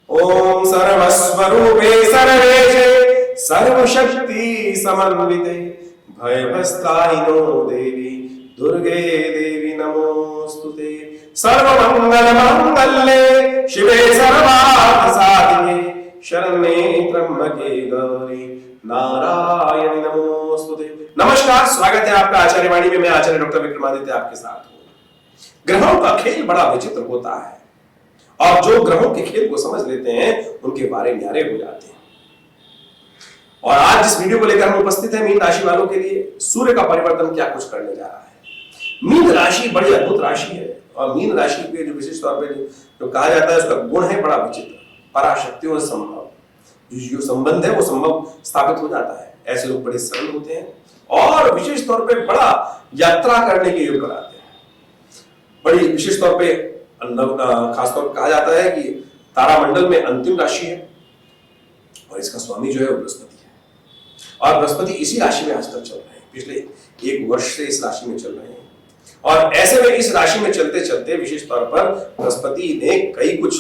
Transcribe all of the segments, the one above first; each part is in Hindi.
ओम सर्वस्वरूपे सर्वेशे सर्वशक्ति समन्विते भयभस्तारिणो देवी दुर्गे देवी नमोस्तुते। सर्वमंगल मांगल्ये शिवे सर्वार्थ साधिके शरण्ये त्र्यंबके गौरी नारायणी नमोस्तुते। नमस्कार, स्वागत है आपका आचार्य वाणी में। मैं आचार्य डॉक्टर विक्रमादित्य आपके साथ हूं। ग्रहों का खेल बड़ा विचित्र होता है और जो ग्रहों के खेल को समझ लेते हैं उनके बारे न्यारे हो जाते हैं। और आज जिस वीडियो को लेकर हम उपस्थित हैं मीन राशि वालों के लिए, सूर्य का परिवर्तन क्या कुछ करने जा रहा है। मीन राशि बड़ी अद्भुत राशि है और मीन राशि के जो विशेष तौर पर जो कहा जाता है उसका गुण है बड़ा विचित्र, पराशक्तियों से संभव। जो संबंध है वो संभव स्थापित हो जाता है। ऐसे लोग बड़े सरल होते हैं और विशेष तौर पे बड़ा यात्रा करने के योग कराते हैं। बड़ी विशेष तौर पे खासतौर पर कहा जाता है कि तारामंडल में अंतिम राशि है और इसका स्वामी जो है वो बृहस्पति है और बृहस्पति इसी राशि में आज तक चल रहे हैं। पिछले एक वर्ष से इस राशि में चल रहे हैं और ऐसे में इस राशि में चलते चलते विशेष तौर पर बृहस्पति ने कई कुछ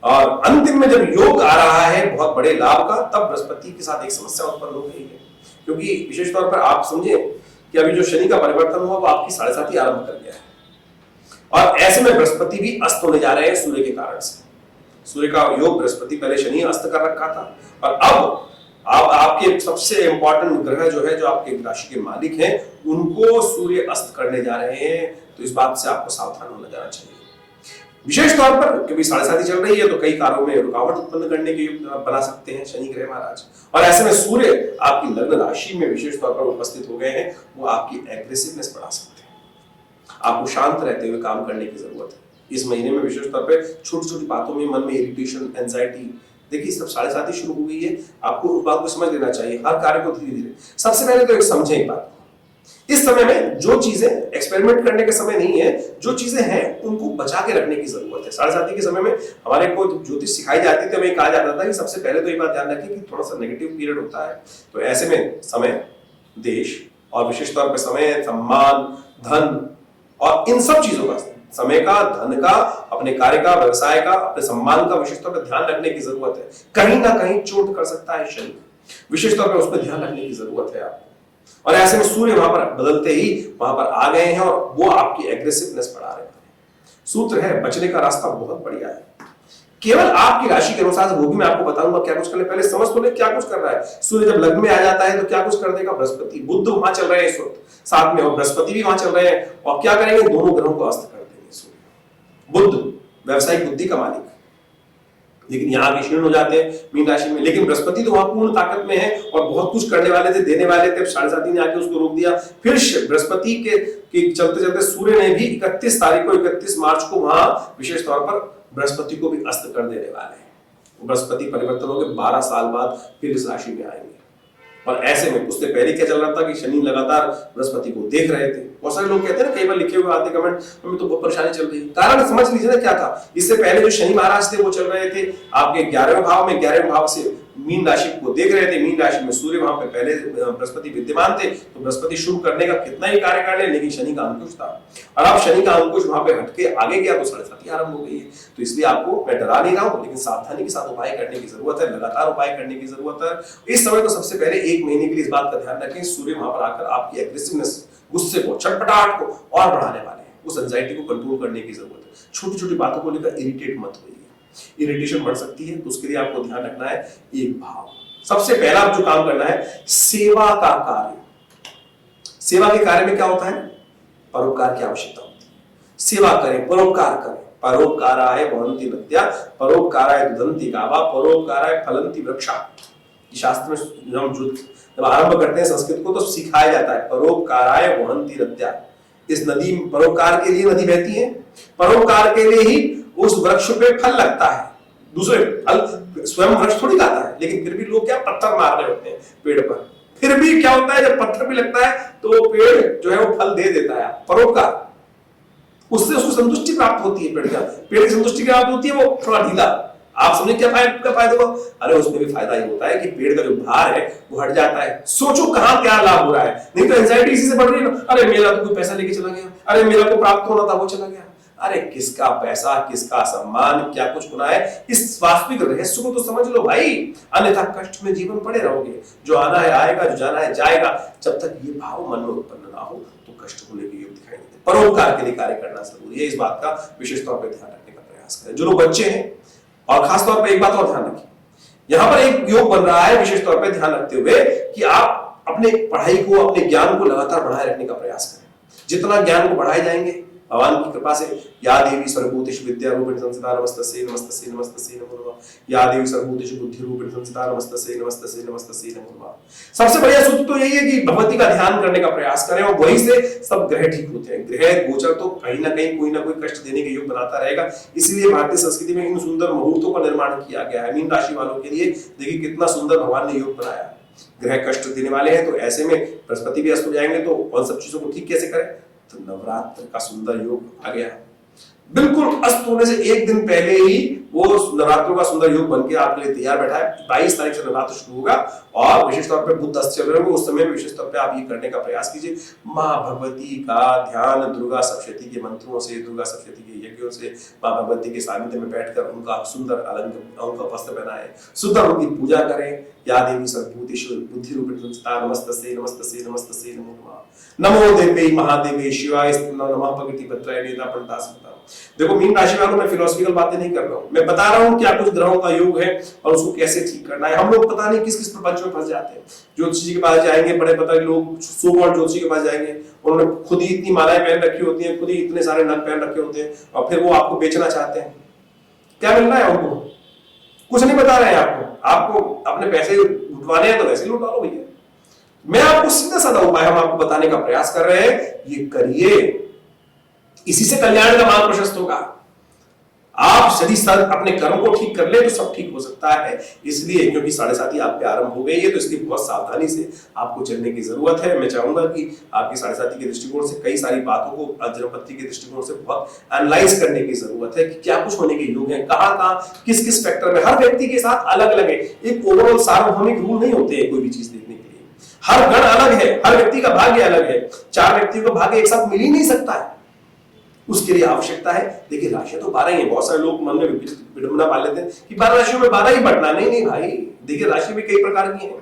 और अंतिम में जब योग आ रहा है बहुत बड़े लाभ का, तब बृहस्पति के साथ एक समस्या उत्पन्न हो गई है। क्योंकि विशेष तौर पर आप समझे कि अभी जो शनि का परिवर्तन हुआ वो आपकी 7.5 आरंभ कर गया है और ऐसे में बृहस्पति भी अस्त होने जा रहे हैं सूर्य के कारण से। सूर्य का योग बृहस्पति पहले शनि अस्त कर रखा था और अब आपके सबसे इंपॉर्टेंट ग्रह जो है, जो आपके राशि के मालिक हैं, उनको सूर्य अस्त करने जा रहे हैं। तो इस बात से आपको सावधान होना जाना चाहिए। विशेष तौर पर क्योंकि 7.5 चल रही है तो कई कार्यों में रुकावट उत्पन्न करने के योग बना सकते हैं शनि ग्रह महाराज। और ऐसे में सूर्य आपकी लग्न राशि में विशेष तौर पर उपस्थित हो गए हैं, वो आपकी एग्रेसिवनेस बढ़ा सकते हैं। आपको शांत रहते हुए काम करने की जरूरत है। इस महीने में विशेष तौर पर छोटी छोटी बातों में मन में इरिटेशन, एंजाइटी, देखिए सब 7.5 शुरू हो गई है। आपको उस बात को समझ लेना चाहिए, हर कार्य को धीरे धीरे। सबसे पहले तो एक समझें एक बात, इस समय में जो चीजें एक्सपेरिमेंट करने के समय नहीं है, जो चीजें हैं उनको बचा के रखने की जरूरत है। 7.5 के समय में हमारे को ज्योतिष सिखाई जाती थी, हमें कहा जाता था कि सबसे पहले तो ये बात ध्यान रखें कि थोड़ा सा नेगेटिव पीरियड होता है। तो ऐसे में समय, देश और विशेष तौर पर समय, सम्मान, धन और इन सब चीजों का, समय का, धन का, अपने कार्य का, व्यवसाय का, अपने सम्मान का विशेष तौर पर ध्यान रखने की जरूरत है। कहीं ना कहीं चोट कर सकता है शनि, विशेष तौर पर उस पर ध्यान रखने की जरूरत है आपको। और ऐसे में सूर्य वहां पर बदलते ही वहां पर आ गए हैं और वो आपकी एग्रेसिवनेस बढ़ा रहे हैं। सूत्र है, बचने का रास्ता बहुत बढ़िया है। केवल आपकी राशि के अनुसार, वो भी मैं आपको बताऊंगा क्या कुछ करने। पहले समझ तो ले क्या कुछ कर रहा है। सूर्य जब लग्न में आ जाता है तो क्या कुछ कर देगा बृहस्पति, बुध वहां चल रहे हैं इस वक्त साथ में और बृहस्पति भी वहां चल रहे हैं और क्या करेंगे, दोनों ग्रहों को अस्त कर देंगे। सूर्य, बुध व्यावसायिक बुद्धि का मालिक, लेकिन यहाँ भी क्षीण हो जाते हैं मीन राशि में। लेकिन बृहस्पति तो वहां पूर्ण ताकत में है और बहुत कुछ करने वाले थे, देने वाले थे। 7.5 ने आके उसको रोक दिया। फिर बृहस्पति के चलते चलते सूर्य ने भी 31 तारीख को, 31 मार्च को वहां विशेष तौर पर बृहस्पति को भी अस्त कर देने वाले हैं। बृहस्पति परिवर्तन हो गए, 12 साल बाद फिर इस राशि में आएंगे। और ऐसे में उससे पहले क्या चल रहा था कि शनि लगातार बृहस्पति को देख रहे थे। बहुत सारे लोग कहते हैं ना, कई बार लिखे हुए आते कमेंट, हमें तो बहुत परेशानी चल रही है। कारण समझ लीजिए ना क्या था। इससे पहले जो शनि महाराज थे वो चल रहे थे आपके 11वें भाव में, 11वें भाव से मीन राशि को देख रहे थे। मीन राशि में सूर्य वहां पे पहले बृहस्पति विद्यमान थे, तो बृहस्पति शुरू करने का कितना ही कार्य कर ले, लेकिन शनि का अंकुश था और अब शनि का अंकुश वहां पे हटके आगे गया तो 7.5 आरंभ हो गई है। तो इसलिए आपको मैं डरा नहीं रहा हूं, लेकिन सावधानी के साथ उपाय करने की जरूरत है, लगातार उपाय करने की जरूरत है। इस समय तो सबसे पहले 1 महीने के लिए इस बात का ध्यान रखें, सूर्य वहां पर आकर आपकी एग्रेसिवनेस, गुस्से को, छटपटाहट को और बढ़ाने वाले हैं। उस एंजाइटी को कंट्रोल करने की जरूरत है। छोटी छोटी बातों को लेकर इरिटेट मत होइए, इरिटेशन बढ़ सकती है। तो उसके लिए आपको ध्यान रखना है एक भाव। सबसे पहला जो काम करना है, सेवा का कार्य। सेवा के कार्य में क्या होता है, परोपकार की आवश्यकता होती है। सेवा करें, परोपकार करें। परोपकाराय वहन्ति नद्या, परोपकाराय दुदन्ति गावा, परोपकाराय फलन्ति वृक्षा। शास्त्र में हम जब आरंभ करते हैं संस्कृत को तो सिखाया जाता है, परोपकाराय वहन्ति नद्या। इस नदी, परोपकार के लिए नदी बहती है, परोपकार के लिए ही उस वृक्ष पे फल लगता है। दूसरे फल स्वयं वृक्ष थोड़ी खाता है, लेकिन फिर भी लोग क्या पत्थर मार रहे होते हैं पेड़ पर। फिर भी क्या होता है, जब पत्थर भी लगता है तो पेड़ जो है वो फल दे देता है। परोपकार, उससे उसको संतुष्टि प्राप्त होती है। पेड़ की संतुष्टि क्या होती है, वो थोड़ा ढीला। आप समझे क्या फायदा हुआ? अरे उसमें भी फायदा ये होता है कि पेड़ का जो भार है वो हट जाता है। सोचो कहां क्या लाभ हो रहा है। नहीं तो एंजाइटी इसी से बढ़ रही है ना। अरे मेरा तो कोई पैसा लेके चला गया, अरे मेरा को प्राप्त होना था वो चला गया, अरे किसका पैसा, किसका सम्मान, क्या कुछ होना है, इस वास्तविक रहस्य को तो समझ लो भाई, अन्यथा कष्ट में जीवन पड़े रहोगे। जो आना है आएगा, जो जाना है जाएगा। जब तक ये भाव मन में उत्पन्न ना हो तो कष्ट होने के योग दिखाई देते। परोपकार के लिए कार्य करना जरूरी है, इस बात का विशेष तौर पर ध्यान रखने का प्रयास करें। जो लोग बच्चे हैं, और खासतौर पर एक बात और ध्यान रखें, यहां पर एक योग बन रहा है विशेष तौर पर ध्यान रखते हुए कि आप अपने पढ़ाई को, अपने ज्ञान को लगातार बढ़ाए रखने का प्रयास करें। जितना ज्ञान को बढ़ाए जाएंगे भगवान की कृपा से, या देवी सर्वभूतेषु विद्यारूपिणी संस्थिता नमस्तस्यै नमस्तस्यै नमस्तस्यै नमो नमः, या देवी सर्वभूतेषु बुद्धिरूपिणी संस्थिता नमस्तस्यै नमस्तस्यै नमस्तस्यै नमो नमः। सबसे बढ़िया सूत्र तो यही है कि भगवती का ध्यान करने का प्रयास करें, और वहीं से सब ग्रह ठीक होते हैं। ग्रह गोचर तो कहीं ना कहीं कोई ना कोई कष्ट देने के योग बनाता रहेगा, इसलिए भारतीय संस्कृति में इन सुंदर मुहूर्तों का निर्माण किया गया है। मीन राशि वालों के लिए देखिए कितना सुंदर भगवान ने योग बनाया। ग्रह कष्ट देने वाले हैं तो ऐसे में बृहस्पति भी अस्त हो जाएंगे, तो उन सब चीजों को ठीक कैसे करें? तो नवरात्र का सुंदर योग आ गया। बिल्कुल अस्त होने से एक दिन पहले ही वो नवरात्रों का सुंदर योग बनके आपके लिए तैयार बैठा है। 22 तारीख से नवरात्र शुरू होगा, और विशेष तौर पे बुध अस्त चल रहे होंगे, उस समय में विशेष तौर पे आप ये करने का प्रयास कीजिए। माँ भगवती का ध्यान दुर्गा सप्तशती के मंत्रों से, दुर्गा सप्तशती के यज्ञों से, माँ भगवती के सानिध्य में बैठकर उनका सुंदर अलंकार, उनका वस्त्र पहनाएं, सुंदर उनकी पूजा करें। या देवी सर्वभूतेषु बुद्धिरूपिणी संस्थिता नमस्तस्यै नमस्तस्यै नमस्तस्यै नमो नमः, नमो देवी महादेवी शिवाय नमः भगवती भद्राय नेता पंडिता। देखो मीन राशि वालों, मैं फिलोसफिकल बातें नहीं कर रहा हूं, मैं बता रहा हूं क्या कुछ ग्रहों का योग है और उसको कैसे ठीक करना है। हम लोग पता नहीं किस किस प्रपंच में फंस जाते हैं। ज्योतिषी जी के पास जाएंगे, बड़े पता लोग सो कॉल्ड ज्योतिषी के पास जाएंगे, उन्होंने खुद ही इतनी मालाएं पहन रखी होती हैं, खुद ही इतने सारे नग पहन रखे होते हैं, और फिर वो आपको बेचना चाहते हैं। क्या मिल रहा है उनको? कुछ नहीं बता रहे हैं आपको अपने पैसे लुटवाने हैं तो वैसे लुटा लो भैया। मैं आपको सीधा साधा उपाय हम आपको बताने का प्रयास कर रहे हैं, ये करिए, इसी से कल्याण का मार्ग प्रशस्त होगा। आप यदि अपने कर्म को ठीक कर ले तो सब ठीक हो सकता है। इसलिए क्योंकि 7:30 आप पे आरंभ हो गई है, तो इसलिए बहुत सावधानी से आपको चलने की जरूरत है। मैं चाहूंगा कि आपकी 7:30 के दृष्टिकोण से कई सारी बातों को जन्मपत्री के दृष्टिकोण से बहुत एनालाइज करने की जरूरत है कि क्या कुछ होने के योग है, कहाँ किस किस फैक्टर में। हर व्यक्ति के साथ अलग अलग है, एक ओवरऑल सार्वभौमिक रूल नहीं होते हैं कोई भी चीज देखने के लिए। हर गण अलग है, हर व्यक्ति का भाग्य अलग है। 4 व्यक्तियों का भाग्य एक साथ मिल ही नहीं सकता है, उसके लिए आवश्यकता है। देखिए राशियां तो 12 ही है। बहुत सारे लोग मन में विडंबना पाल लेते हैं कि 12 राशियों में 12 ही बढ़ना। नहीं भाई, देखिए राशि भी कई प्रकार की है।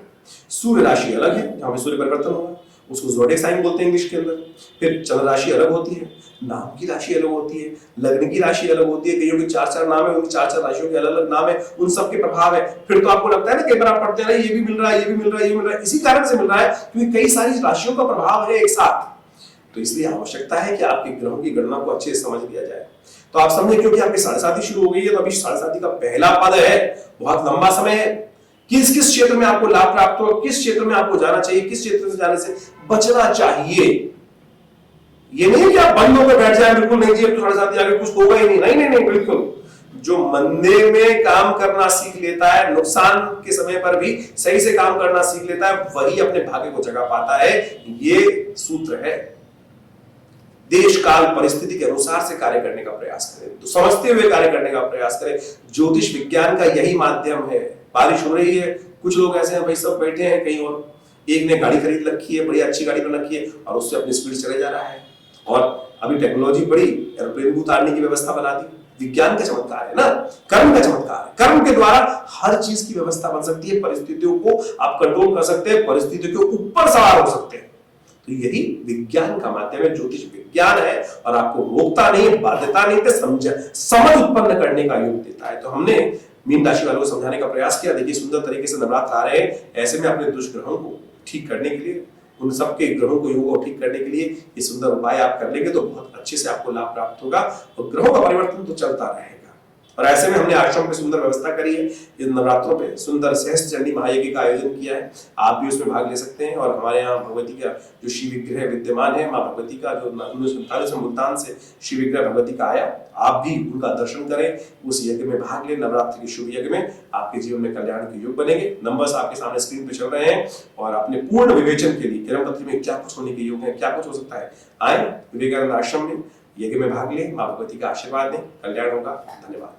सूर्य राशि अलग है, जहां पे सूर्य परिवर्तन होगा, उसको ज़ोडिएक साइन बोलते हैं इंग्लिश के अंदर। फिर चंद्र राशि अलग होती है, नाम की राशि अलग होती है, लग्न की राशि अलग होती है। कईयों के 4-4 नाम है, उनकी 4-4 राशियों के अलग अलग नाम है, उन सब के प्रभाव है। फिर तो आपको लगता है ना, कई बार आप पढ़ते हैं ये भी मिल रहा है, ये भी मिल रहा है, ये मिल रहा है। इसी कारण से मिल रहा है क्योंकि कई सारी राशियों का प्रभाव है एक साथ। तो इसलिए आवश्यकता है कि आपके ग्रहों की गणना को अच्छे से समझ लिया जाए। तो आप समझे, क्योंकि आपकी 7:30 शुरू हो गई है, तो अभी 7:30 का पहला पद है, बहुत लंबा समय है। किस किस क्षेत्र में आपको लाभ प्राप्त हो, किस क्षेत्र में आपको जाना चाहिए, किस क्षेत्र से जाने से बचना चाहिए। ये नहीं कि आप बंद होकर बैठ जाए, बिल्कुल नहीं जी अब तो 7:30 आगे कुछ होगा ही नहीं। नहीं नहीं, बिल्कुल। जो मंदे में काम करना सीख लेता है, नुकसान के समय पर भी सही से काम करना सीख लेता है, वही अपने भाग्य को जगा पाता है। ये सूत्र है। देश काल परिस्थिति के अनुसार से कार्य करने का प्रयास करें, तो समझते हुए कार्य करने का प्रयास करें। ज्योतिष विज्ञान का यही माध्यम है। बारिश हो रही है, कुछ लोग ऐसे हैं भाई, सब बैठे हैं कहीं और, एक ने गाड़ी खरीद रखी है, बड़ी अच्छी गाड़ी बना रखी है, और उससे अपनी स्पीड चले जा रहा है। और अभी टेक्नोलॉजी बड़ी, एरोप्लेन को उतारने की व्यवस्था बना दी। विज्ञान का चमत्कार है ना, कर्म का चमत्कार है। कर्म के द्वारा हर चीज की व्यवस्था बन सकती है। परिस्थितियों को आप कंट्रोल कर सकते हैं, परिस्थितियों के ऊपर सवार हो सकते हैं। तो यही विज्ञान का माध्यम है, ज्योतिष विज्ञान है, और आपको रोकता नहीं, बाध्यता नहीं, तो समझ उत्पन्न करने का योग देता है। तो हमने मीन राशि वालों को समझाने का प्रयास किया। देखिए सुंदर तरीके से नवरात्र आ रहे हैं, ऐसे में अपने दुष्ग्रहों को ठीक करने के लिए, उन सबके ग्रहों को योग को ठीक करने के लिए ये सुंदर उपाय आप कर लेंगे तो बहुत अच्छे से आपको लाभ प्राप्त होगा। और ग्रहों का परिवर्तन तो चलता रहेगा। और ऐसे में हमने आश्रम में सुंदर व्यवस्था करी है। इस नवरात्रों पे सुंदर सहस्त्र चंडी महायज्ञ का आयोजन किया है, आप भी उसमें भाग ले सकते हैं। और हमारे यहाँ भगवती का जो शिव विग्रह विद्यमान है, माँ भगवती का जो 1947 में मुल्तान से शिव विग्रह भगवती का आया, आप भी उनका दर्शन करें, उस यज्ञ में भाग लें। नवरात्रि के शुभ यज्ञ में आपके जीवन में कल्याण के योग बनेंगे। नंबर्स आपके सामने स्क्रीन पे चल रहे हैं, और अपने पूर्ण विवेचन के लिए जन्मपत्री में क्या कुछ होने के योग है, क्या कुछ हो सकता है, आए विवेकानंद आश्रम में यज्ञ में भाग लें, माँ भगवती का आशीर्वाद दें, कल्याण होगा। धन्यवाद।